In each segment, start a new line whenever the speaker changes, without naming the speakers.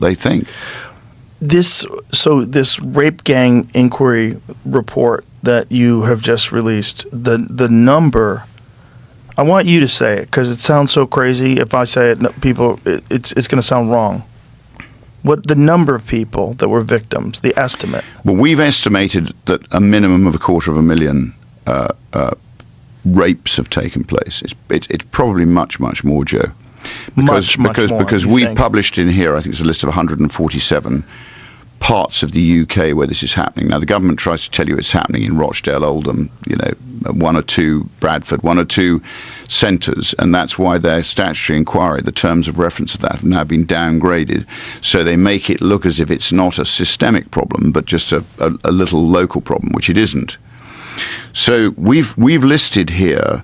they think.
This rape gang inquiry report that you have just released, the number, I want you to say it because it sounds so crazy. If I say it, it's going to sound wrong. What the number of people that were victims, the estimate?
Well, we've estimated that a minimum of 250,000 rapes have taken place. It's probably much more, Joe. Because we published in here, I think it's a list of 147 parts of the UK where this is happening. Now, the government tries to tell you it's happening in Rochdale, Oldham, one or two, Bradford, one or two centres, and that's why their statutory inquiry, the terms of reference of that, have now been downgraded. So they make it look as if it's not a systemic problem, but just a little local problem, which it isn't. So we've listed here,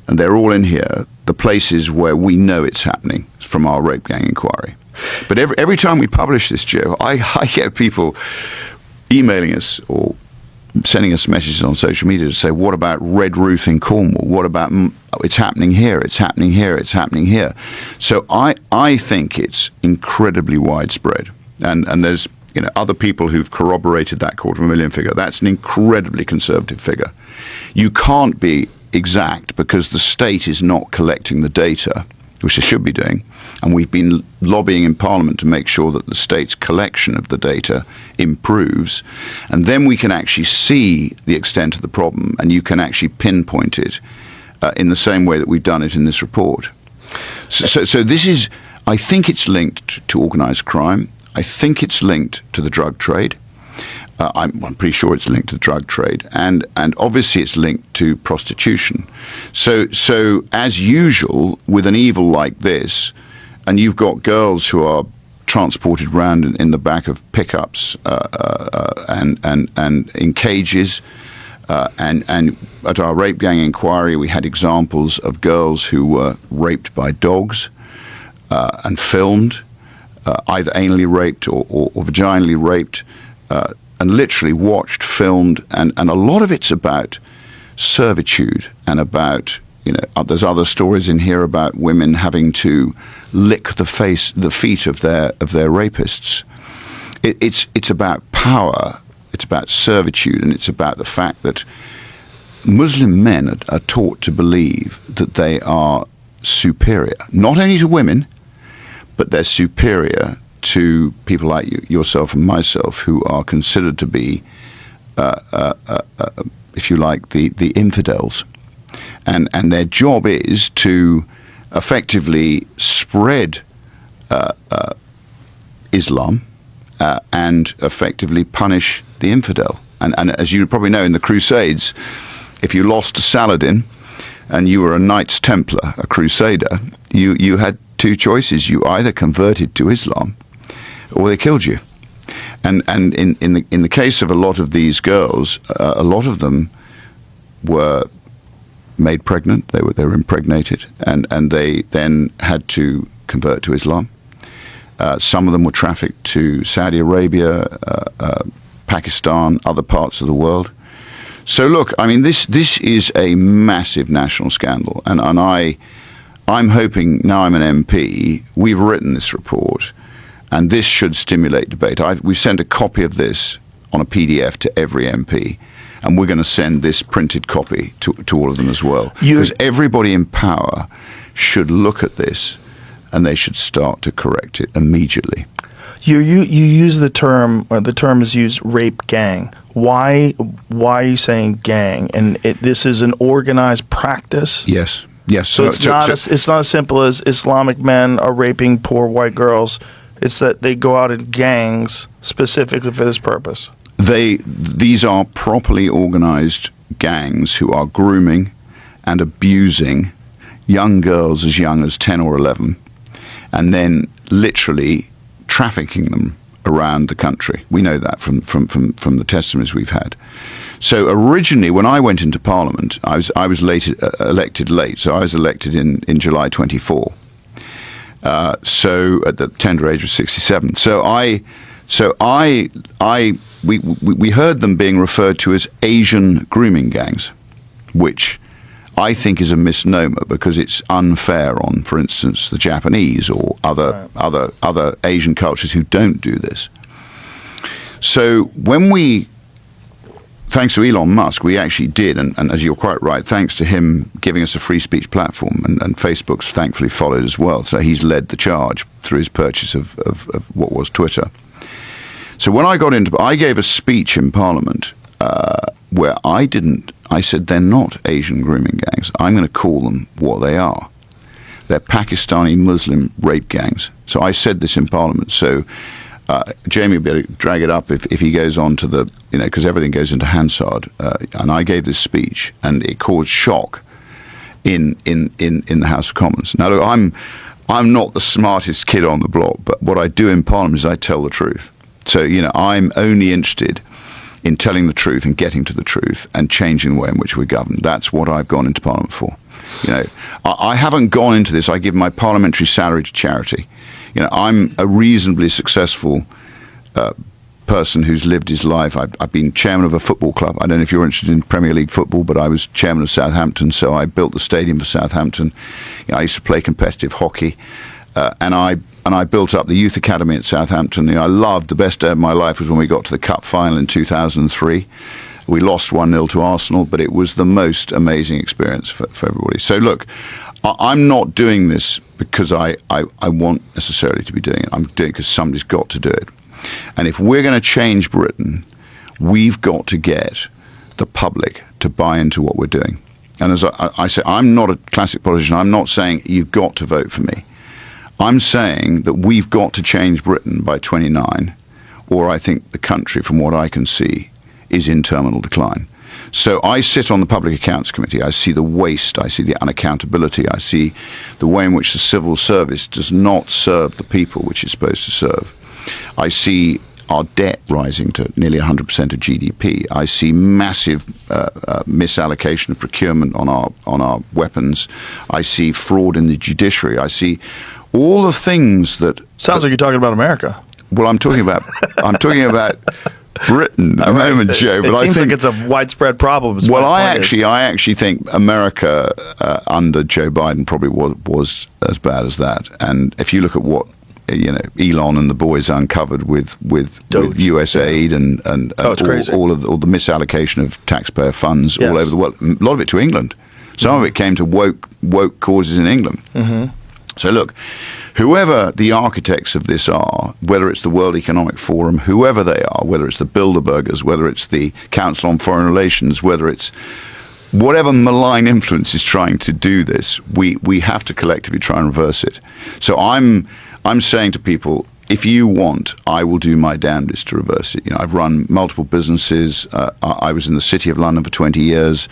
and they're all in here, the places where we know it's happening from our rape gang inquiry. But every time we publish this, Joe, I get people emailing us or sending us messages on social media to say, what about Red Ruth in Cornwall? What about, it's happening here, it's happening here, it's happening here. So I think it's incredibly widespread. And there's other people who've corroborated that 250,000 figure. That's an incredibly conservative figure. You can't be exact because the state is not collecting the data, which they should be doing, and we've been lobbying in Parliament to make sure that the state's collection of the data improves, and then we can actually see the extent of the problem, and you can actually pinpoint it in the same way that we've done it in this report. So this is, I think it's linked to organised crime. I think it's linked to the drug trade. I'm pretty sure it's linked to the drug trade, and obviously it's linked to prostitution. So as usual with an evil like this, and you've got girls who are transported around in the back of pickups and in cages, and at our rape gang inquiry we had examples of girls who were raped by dogs and filmed, either anally raped or vaginally raped. And literally watched, filmed, and a lot of it's about servitude and about, there's other stories in here about women having to lick the feet of their rapists. It's about power, it's about servitude, and it's about the fact that Muslim men are taught to believe that they are superior, not only to women, but they're superior to people like yourself and myself, who are considered to be, if you like, the infidels. And their job is to effectively spread Islam and effectively punish the infidel. And as you probably know, in the Crusades, if you lost to Saladin and you were a Knights Templar, a Crusader, you had two choices. You either converted to Islam or they killed you. And in the case of a lot of these girls, a lot of them were made pregnant. They were impregnated, and they then had to convert to Islam. Some of them were trafficked to Saudi Arabia, Pakistan, other parts of the world. So look, I mean, this is a massive national scandal, and I'm hoping, now I'm an MP, we've written this report, and this should stimulate debate. We've sent a copy of this on a PDF to every MP, and we're going to send this printed copy to all of them as well. Because everybody in power should look at this, and they should start to correct it immediately.
You use the term, or the term is used, rape gang. Why are you saying gang? And this is an organized practice?
Yes.
So it's not as simple as Islamic men are raping poor white girls. It's that they go out in gangs specifically for this purpose. These are properly organized gangs who are grooming and abusing young girls as young as 10 or 11, and then literally trafficking them around the country. We know that from the testimonies we've had. So originally, when I went into Parliament, I was elected late. So I was elected in July 24. So at the tender age of 67. We heard them being referred to as Asian grooming gangs, which
I think is a misnomer because it's unfair on, for instance, the Japanese or other Asian cultures who don't do this. So thanks to Elon Musk, we actually did, and as you're quite right, thanks to him giving us a free speech platform, and Facebook's thankfully followed as well. So he's led the charge through his purchase of what was Twitter. So when I gave a speech in Parliament where I said they're not Asian grooming gangs. I'm going to call them what they are. They're Pakistani Muslim rape gangs. So I said this in Parliament. So Jamie will be able to drag it up if he goes on to the, because everything goes into Hansard. And I gave this speech, and it caused shock in the House of Commons. Now, look, I'm not the smartest kid on the block, but what I do in Parliament is I tell the truth. So, I'm only interested in telling the truth and getting to the truth and changing the way in which we govern. That's what I've gone into Parliament for. I haven't gone into this. I give my parliamentary salary to charity. I'm a reasonably successful person who's lived his life. I've been chairman of a football club. I don't know if you're interested in Premier League football, but I was chairman of Southampton, so I built the stadium for Southampton. I used to play competitive hockey, and I built up the youth academy at Southampton. I loved, the best day of my life was when we got to the cup final in 2003. We lost 1-0 to Arsenal, but it was the most amazing experience for everybody. So look, I'm not doing this because I want necessarily to be doing it. I'm doing it because somebody's got to do it. And if we're going to change Britain, we've got to get the public to buy into what we're doing. And as I say, I'm not a classic politician. I'm not saying you've got to vote for me. I'm saying that we've got to change Britain by 29, or I think the country, from what I can see, is in terminal decline. So I sit on the Public Accounts Committee. I see the waste. I see the unaccountability. I see the way in which the civil service does not serve the people which it's supposed to serve. I see our debt rising to nearly 100% of GDP. I see massive misallocation of procurement on our weapons. I see fraud in the judiciary. I see all the things that
sounds like you're talking about America.
Well, I'm talking about Britain at the moment, Joe. But
it seems like it's a widespread problem.
Well, I actually think America under Joe Biden probably was as bad as that. And if you look at what Elon and the boys uncovered with USAID and all the misallocation of taxpayer funds all over the world, a lot of it to England. Some of it came to woke causes in England. Mm-hmm. So look, whoever the architects of this are, whether it's the World Economic Forum, whoever they are, whether it's the Bilderbergers, whether it's the Council on Foreign Relations, whether it's whatever malign influence is trying to do this, we have to collectively try and reverse it. So I'm saying to people, if you want, I will do my damnedest to reverse it. I've run multiple businesses. I was in the City of London for 20 years,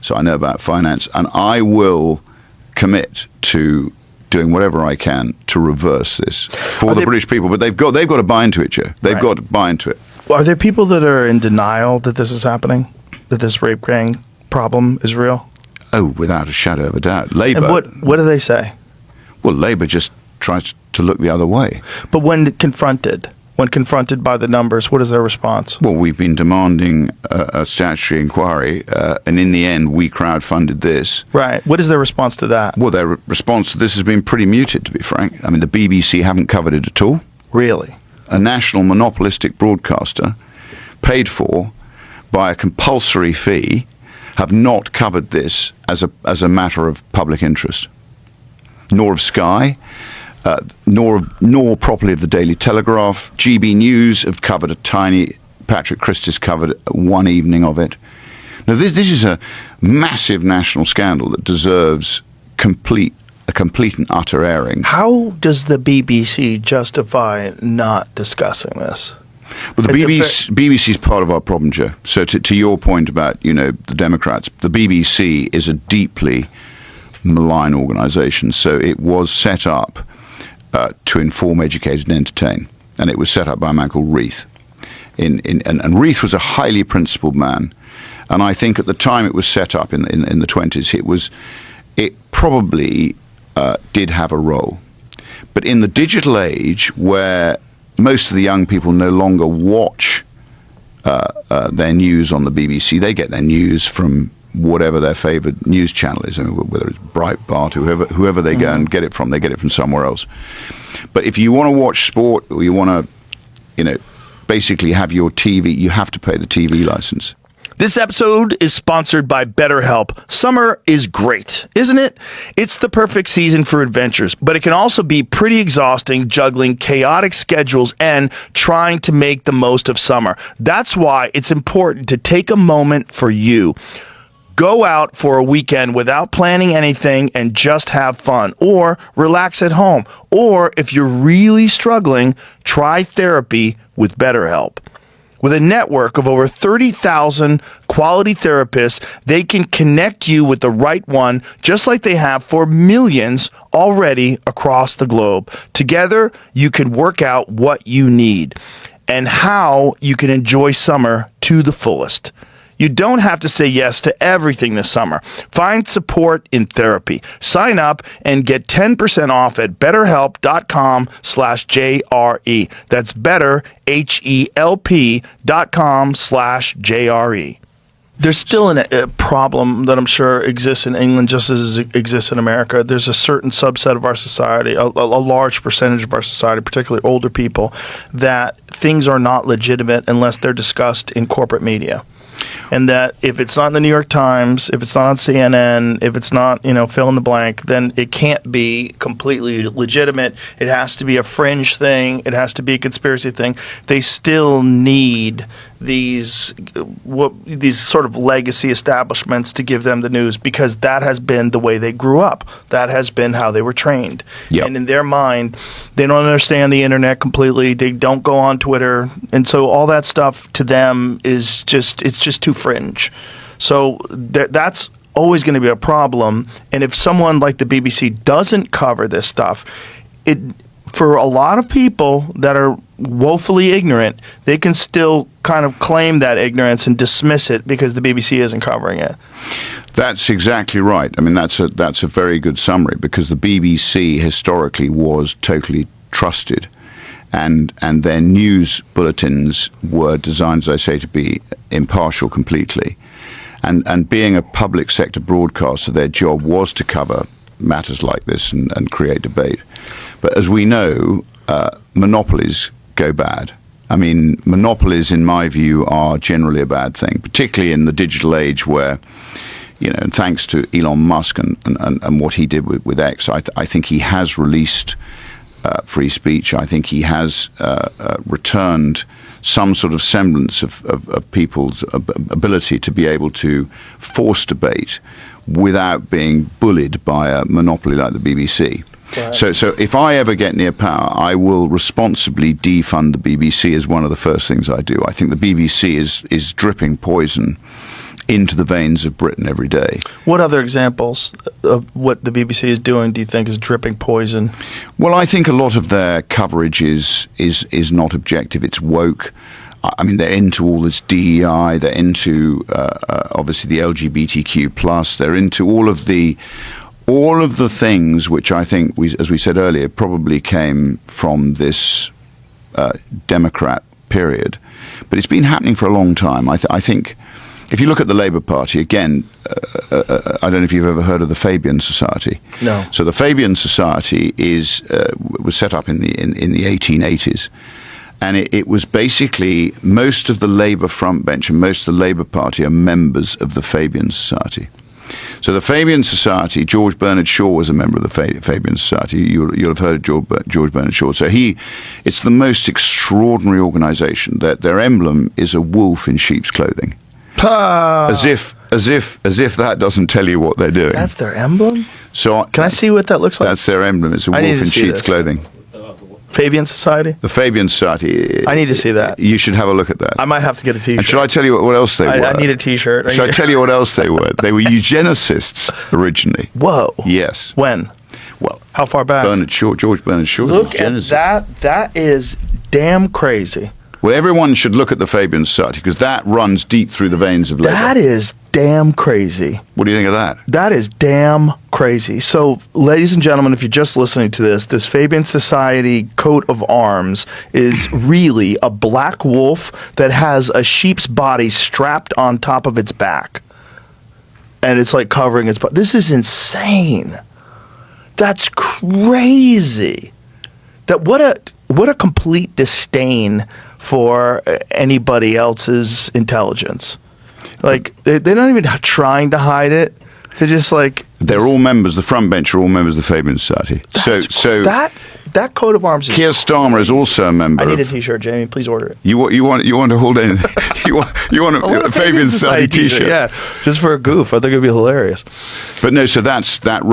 so I know about finance, and I will commit to doing whatever I can to reverse this for the British people. But they've got to buy into it, Joe. They've got to buy into it.
Are there people that are in denial that this is happening, that this rape gang problem is real?
Oh, without a shadow of a doubt. Labour.
And what do they say?
Well, Labour just tries to look the other way.
But when confronted by the numbers, what is their response?
Well, we've been demanding a statutory inquiry, and in the end, we crowdfunded this.
Right. What is their response to that?
Well, their response to this has been pretty muted, to be frank. I mean, the BBC haven't covered it at all.
Really?
A national monopolistic broadcaster paid for by a compulsory fee have not covered this as a matter of public interest, nor of Sky. Nor properly of the Daily Telegraph. GB News have covered a tiny. Patrick Christie's covered one evening of it. Now this is a massive national scandal that deserves a complete and utter airing.
How does the BBC justify not discussing this?
Well, the BBC is part of our problem, Joe. So to your point about the Democrats, the BBC is a deeply malign organisation. So it was set up to inform, educate, and entertain. And it was set up by a man called Reith. And Reith was a highly principled man. And I think at the time it was set up in the 20s, it probably did have a role. But in the digital age, where most of the young people no longer watch their news on the BBC, they get their news from whatever their favored news channel is, I mean, whether it's Breitbart, whoever they go and get it from, they get it from somewhere else. But if you want to watch sport, or you want to, basically have your TV, you have to pay the TV license.
This episode is sponsored by BetterHelp. Summer is great, isn't it? It's the perfect season for adventures, but it can also be pretty exhausting juggling chaotic schedules and trying to make the most of summer. That's why it's important to take a moment for you. Go out for a weekend without planning anything and just have fun, or relax at home. Or if you're really struggling, try therapy with BetterHelp. With a network of over 30,000 quality therapists, they can connect you with the right one, just like they have for millions already across the globe. Together, you can work out what you need and how you can enjoy summer to the fullest. You don't have to say yes to everything this summer. Find support in therapy. Sign up and get 10% off at betterhelp.com/JRE. That's better, HELP.com/JRE. There's still a problem that I'm sure exists in England just as it exists in America. There's a certain subset of our society, a large percentage of our society, particularly older people, that things are not legitimate unless they're discussed in corporate media. And that if it's not in the New York Times, if it's not on CNN, if it's not, fill in the blank, then it can't be completely legitimate. It has to be a fringe thing. It has to be a conspiracy thing. They still need these sort of legacy establishments to give them the news, because that has been the way they grew up. That has been how they were trained.
Yep.
And in their mind, they don't understand the internet completely. They don't go on Twitter. And so all that stuff to them is it's just too fringe. So that's always going to be a problem. And if someone like the BBC doesn't cover this stuff, for a lot of people that are woefully ignorant, they can still kind of claim that ignorance and dismiss it because the BBC isn't covering it.
That's exactly right. I mean, that's a very good summary, because the BBC historically was totally trusted, and their news bulletins were designed, as I say, to be impartial completely. And being a public sector broadcaster, their job was to cover matters like this and create debate. But as we know, monopolies go bad. I mean, monopolies, in my view, are generally a bad thing, particularly in the digital age where, and thanks to Elon Musk and what he did with X, I think he has released free speech. I think he has returned some sort of semblance of people's ability to be able to force debate without being bullied by a monopoly like the BBC. Right. So if I ever get near power, I will responsibly defund the BBC as one of the first things I do. I think the BBC is dripping poison into the veins of Britain every day. What
other examples of what the BBC is doing do you think is dripping poison?
Well, I think a lot of their coverage is not objective. It's woke. I mean, they're into all this DEI. They're into obviously the LGBTQ+. They're into all of the things which I think, as we said earlier, probably came from this Democrat period. But it's been happening for a long time. I think if you look at the Labour Party, again, I don't know if you've ever heard of the Fabian Society.
No.
So the Fabian Society was set up in the 1880s. And it was basically most of the Labour front bench and most of the Labour Party are members of the Fabian Society. So the Fabian Society, George Bernard Shaw was a member of the Fabian Society. You'll have heard of George Bernard Shaw. So it's the most extraordinary organisation. Their emblem is a wolf in sheep's clothing. As if that doesn't tell you what they're doing.
That's their emblem?
So
can I see what that looks like?
That's their emblem. It's a wolf in sheep's clothing.
Fabian Society?
The Fabian Society.
I need to see that.
You should have a look at that.
I might have to get a T-shirt.
And shall I tell you what else they were?
I need a T-shirt.
Shall I tell you what else they were? They were eugenicists originally.
Whoa.
Yes.
When?
Well,
how far back?
George Bernard Shaw.
Look at that. That is damn crazy.
Well, everyone should look at the Fabian Society because that runs deep through the veins of Labour.
That is damn crazy.
What do you think of that?
That is damn crazy. So, ladies and gentlemen, if you're just listening to this Fabian Society coat of arms is really a black wolf that has a sheep's body strapped on top of its back. and it's like covering its butt. This is insane. That's crazy. That what a complete disdain for anybody else's intelligence. Like they're not even trying to hide it. They're just like
they're all members. The front bench are all members of the Fabian Society. So
that coat of arms.
Keir Starmer is also a member.
I need a T-shirt, Jamie. Please order it.
You want to hold anything? you want a Fabian Society T-shirt?
Yeah, just for a goof. I think it'd be hilarious.
But no, so that